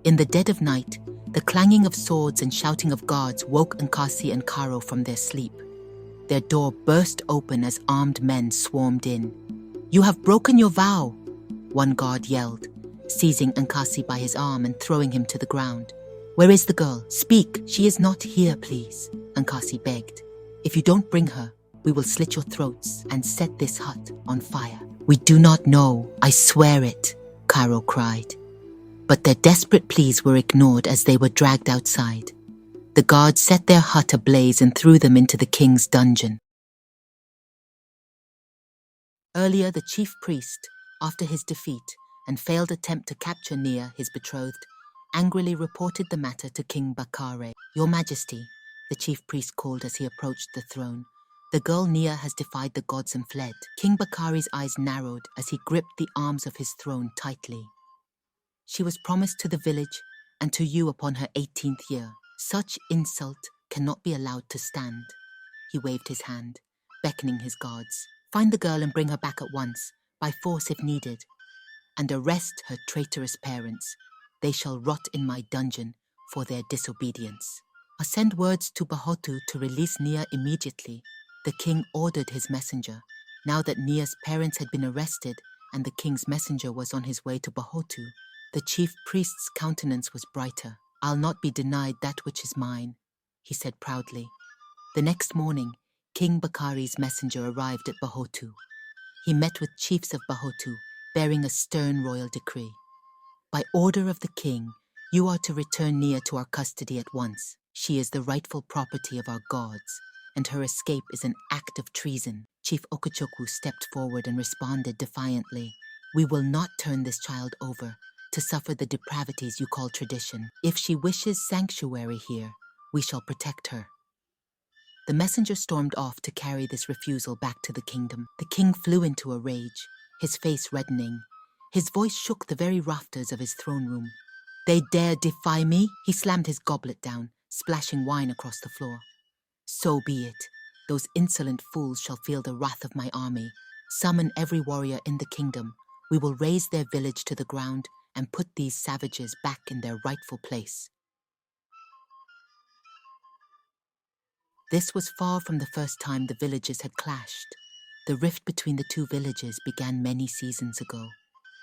In the dead of night, the clanging of swords and shouting of guards woke Nkasi and Karo from their sleep. Their door burst open as armed men swarmed in. "You have broken your vow," one guard yelled, seizing Nkasi by his arm and throwing him to the ground. "Where is the girl? Speak, she is not here, please," Nkasi begged. "If you don't bring her, we will slit your throats and set this hut on fire." "We do not know, I swear it," Karo cried. But their desperate pleas were ignored as they were dragged outside. The guards set their hut ablaze and threw them into the king's dungeon. Earlier, the chief priest, after his defeat and failed attempt to capture Nia, his betrothed, angrily reported the matter to King Bakare. "Your Majesty," the chief priest called as he approached the throne, "the girl Nia has defied the gods and fled." King Bakare's eyes narrowed as he gripped the arms of his throne tightly. "She was promised to the village and to you upon her 18th year. Such insult cannot be allowed to stand." He waved his hand, beckoning his guards. "Find the girl and bring her back at once, by force if needed, and arrest her traitorous parents. They shall rot in my dungeon for their disobedience. Send words to Bahotu to release Nia immediately," the king ordered his messenger. Now that Nia's parents had been arrested and the king's messenger was on his way to Bahotu, the chief priest's countenance was brighter. "I'll not be denied that which is mine," he said proudly. The next morning, King Bakare's messenger arrived at Bahotu. He met with chiefs of Bahotu, bearing a stern royal decree. "By order of the king, you are to return Nia to our custody at once. She is the rightful property of our gods, and her escape is an act of treason." Chief Okechukwu stepped forward and responded defiantly. "We will not turn this child over to suffer the depravities you call tradition. If she wishes sanctuary here, we shall protect her." The messenger stormed off to carry this refusal back to the kingdom. The king flew into a rage, his face reddening. His voice shook the very rafters of his throne room. "They dare defy me?" He slammed his goblet down, splashing wine across the floor. "So be it. Those insolent fools shall feel the wrath of my army. Summon every warrior in the kingdom. We will raze their village to the ground and put these savages back in their rightful place." This was far from the first time the villages had clashed. The rift between the two villages began many seasons ago.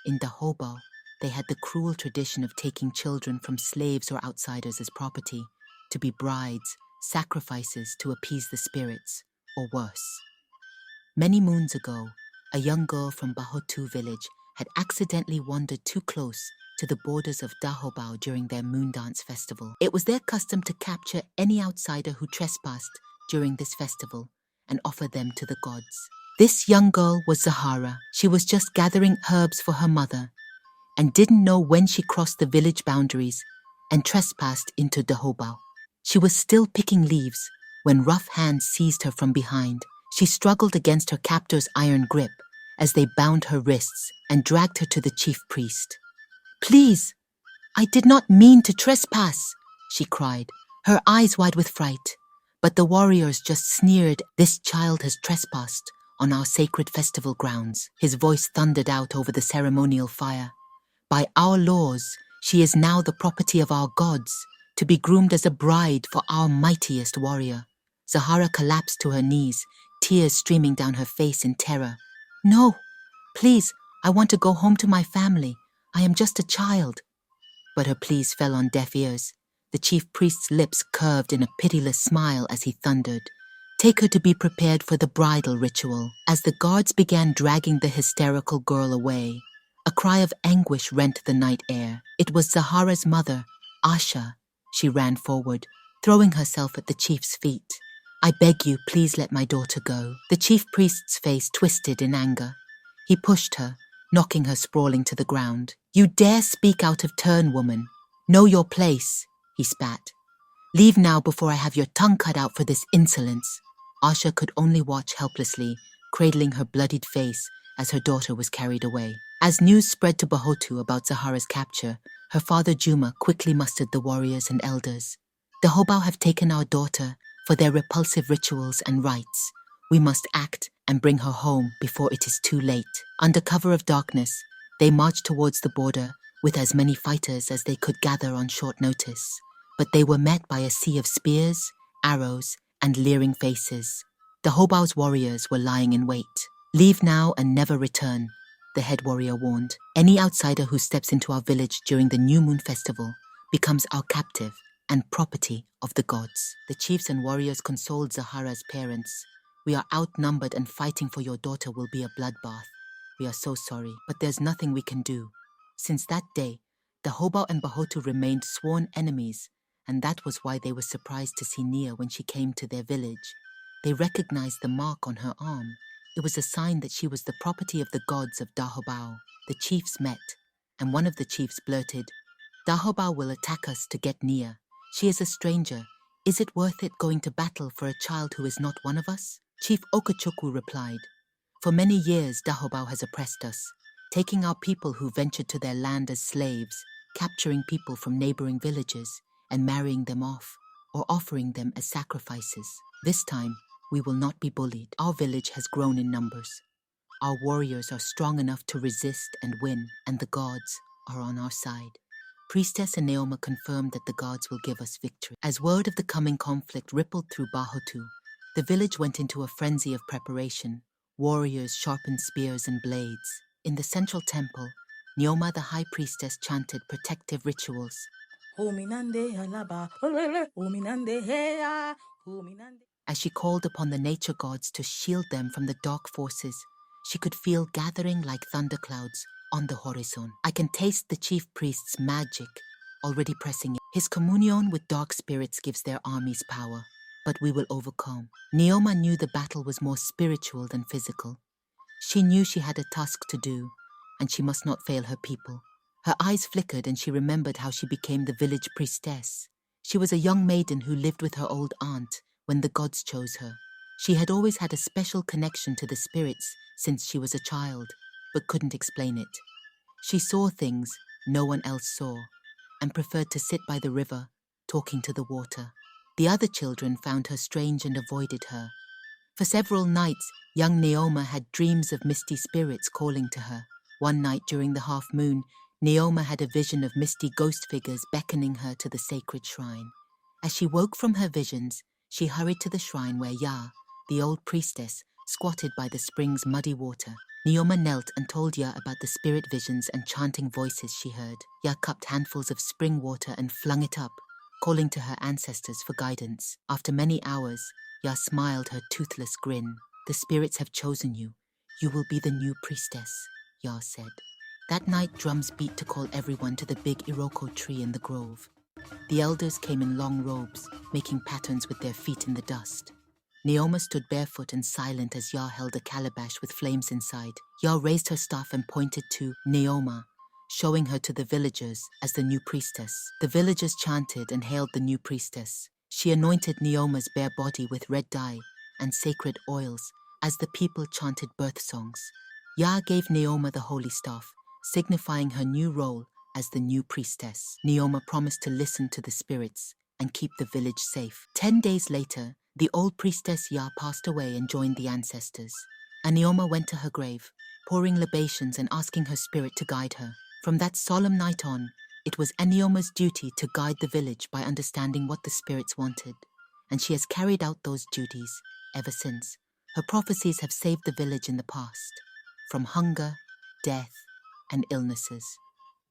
In Dahobal, they had the cruel tradition of taking children from slaves or outsiders as property, to be brides, sacrifices to appease the spirits, or worse. Many moons ago, a young girl from Bahotu village had accidentally wandered too close to the borders of Dahobao during their moon dance festival. It was their custom to capture any outsider who trespassed during this festival and offer them to the gods. This young girl was Zahara. She was just gathering herbs for her mother and didn't know when she crossed the village boundaries and trespassed into Dahobao. She was still picking leaves when rough hands seized her from behind. She struggled against her captor's iron grip as they bound her wrists and dragged her to the chief priest. "Please, I did not mean to trespass," she cried, her eyes wide with fright. But the warriors just sneered. "This child has trespassed on our sacred festival grounds," his voice thundered out over the ceremonial fire. "By our laws, she is now the property of our gods, to be groomed as a bride for our mightiest warrior." Zahara collapsed to her knees, tears streaming down her face in terror. "No, please, I want to go home to my family. I am just a child." But her pleas fell on deaf ears. The chief priest's lips curved in a pitiless smile as he thundered, "Take her to be prepared for the bridal ritual." As the guards began dragging the hysterical girl away, a cry of anguish rent the night air. It was Zahara's mother, Asha. She ran forward, throwing herself at the chief's feet. "I beg you, please let my daughter go." The chief priest's face twisted in anger. He pushed her, knocking her sprawling to the ground. "You dare speak out of turn, woman. Know your place," he spat. "Leave now before I have your tongue cut out for this insolence." Asha could only watch helplessly, cradling her bloodied face as her daughter was carried away. As news spread to Bahotu about Zahara's capture, her father Juma quickly mustered the warriors and elders. "The Hobao have taken our daughter for their repulsive rituals and rites. We must act and bring her home before it is too late." Under cover of darkness, they marched towards the border with as many fighters as they could gather on short notice. But they were met by a sea of spears, arrows, and leering faces. Dahobao's warriors were lying in wait. "Leave now and never return," the head warrior warned. "Any outsider who steps into our village during the new moon festival becomes our captive and property of the gods." The chiefs and warriors consoled Zahara's parents. "We are outnumbered and fighting for your daughter will be a bloodbath. We are so sorry, but there's nothing we can do." Since that day, Dahobao and Bahotu remained sworn enemies, and that was why they were surprised to see Nia when she came to their village. They recognized the mark on her arm. It was a sign that she was the property of the gods of Dahobao. The chiefs met, and one of the chiefs blurted, "Dahobao will attack us to get Nia. She is a stranger. Is it worth it going to battle for a child who is not one of us?" Chief Okachukwu replied, "For many years Dahobao has oppressed us, taking our people who ventured to their land as slaves, capturing people from neighboring villages, and marrying them off, or offering them as sacrifices. This time, we will not be bullied. Our village has grown in numbers. Our warriors are strong enough to resist and win, and the gods are on our side." Priestess Nneoma confirmed that the gods will give us victory. As word of the coming conflict rippled through Bahotu, the village went into a frenzy of preparation. Warriors sharpened spears and blades. In the central temple, Nneoma the high priestess chanted protective rituals. As she called upon the nature gods to shield them from the dark forces she could feel gathering like thunderclouds on the horizon. "I can taste the chief priest's magic already pressing in. His communion with dark spirits gives their armies power, but we will overcome." Nneoma knew the battle was more spiritual than physical. She knew she had a task to do, and she must not fail her people. Her eyes flickered and she remembered how she became the village priestess. She was a young maiden who lived with her old aunt when the gods chose her. She had always had a special connection to the spirits since she was a child, but couldn't explain it. She saw things no one else saw, and preferred to sit by the river, talking to the water. The other children found her strange and avoided her. For several nights, young Naoma had dreams of misty spirits calling to her. One night during the half moon, Naoma had a vision of misty ghost figures beckoning her to the sacred shrine. As she woke from her visions, she hurried to the shrine where Ya, the old priestess, squatted by the spring's muddy water. Nneoma knelt and told Ya about the spirit visions and chanting voices she heard. Ya cupped handfuls of spring water and flung it up, calling to her ancestors for guidance. After many hours, Ya smiled her toothless grin. "The spirits have chosen you. You will be the new priestess," Ya said. That night, drums beat to call everyone to the big Iroko tree in the grove. The elders came in long robes, making patterns with their feet in the dust. Nneoma stood barefoot and silent as Ya held a calabash with flames inside. Ya raised her staff and pointed to Nneoma, showing her to the villagers as the new priestess. The villagers chanted and hailed the new priestess. She anointed Nneoma's bare body with red dye and sacred oils as the people chanted birth songs. Ya gave Nneoma the holy staff, signifying her new role as the new priestess. Nneoma promised to listen to the spirits and keep the village safe. 10 days later, the old priestess Ya passed away and joined the ancestors. And Nneoma went to her grave, pouring libations and asking her spirit to guide her. From that solemn night on, it was Nneoma's duty to guide the village by understanding what the spirits wanted, and she has carried out those duties ever since. Her prophecies have saved the village in the past, from hunger, death, and illnesses.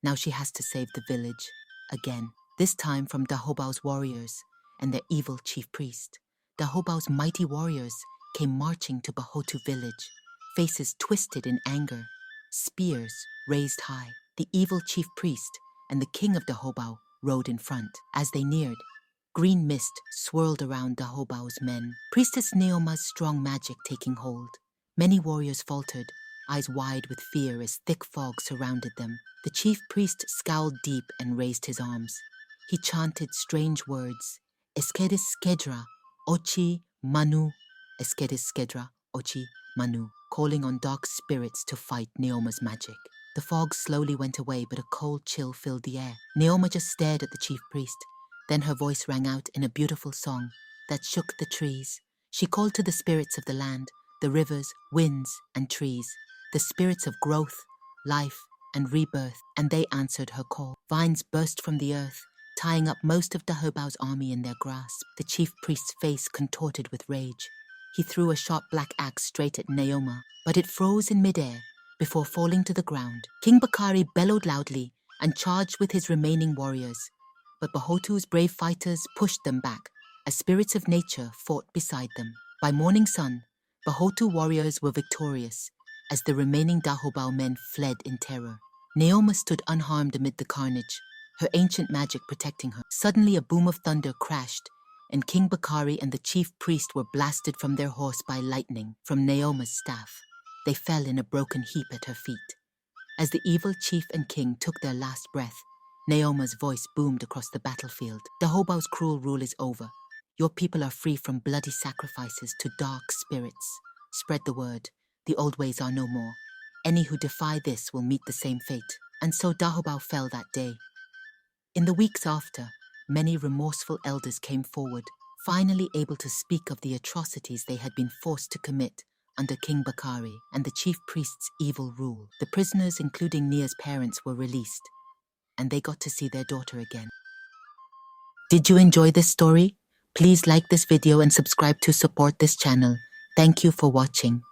Now she has to save the village again, this time from Dahobao's warriors and their evil chief priest. Dahobao's mighty warriors came marching to Bahotu village, faces twisted in anger, spears raised high. The evil chief priest and the king of Dahobao rode in front. As they neared, green mist swirled around Dahobao's men, Priestess Nneoma's strong magic taking hold. Many warriors faltered, eyes wide with fear as thick fog surrounded them. The chief priest scowled deep and raised his arms. He chanted strange words, Eskedis Skedra, Ochi Manu, Eskedis Skedra, Ochi Manu, calling on dark spirits to fight Nneoma's magic. The fog slowly went away, but a cold chill filled the air. Nneoma just stared at the chief priest. Then her voice rang out in a beautiful song that shook the trees. She called to the spirits of the land, the rivers, winds, and trees, the spirits of growth, life, and rebirth, and they answered her call. Vines burst from the earth, tying up most of Dahobao's army in their grasp. The chief priest's face contorted with rage. He threw a sharp black axe straight at Nneoma, but it froze in midair before falling to the ground. King Bakari bellowed loudly and charged with his remaining warriors, but Bahotu's brave fighters pushed them back as spirits of nature fought beside them. By morning sun, Bahotu warriors were victorious as the remaining Dahobao men fled in terror. Nneoma stood unharmed amid the carnage, her ancient magic protecting her. Suddenly a boom of thunder crashed, and King Bakari and the chief priest were blasted from their horse by lightning from Naoma's staff. They fell in a broken heap at her feet. As the evil chief and king took their last breath, Naoma's voice boomed across the battlefield. Dahobao's cruel rule is over. Your people are free from bloody sacrifices to dark spirits. Spread the word. The old ways are no more. Any who defy this will meet the same fate. And so Dahobao fell that day. In the weeks after, many remorseful elders came forward, finally able to speak of the atrocities they had been forced to commit under King Bakari and the chief priest's evil rule. The prisoners, including Nia's parents, were released, and they got to see their daughter again. Did you enjoy this story? Please like this video and subscribe to support this channel. Thank you for watching.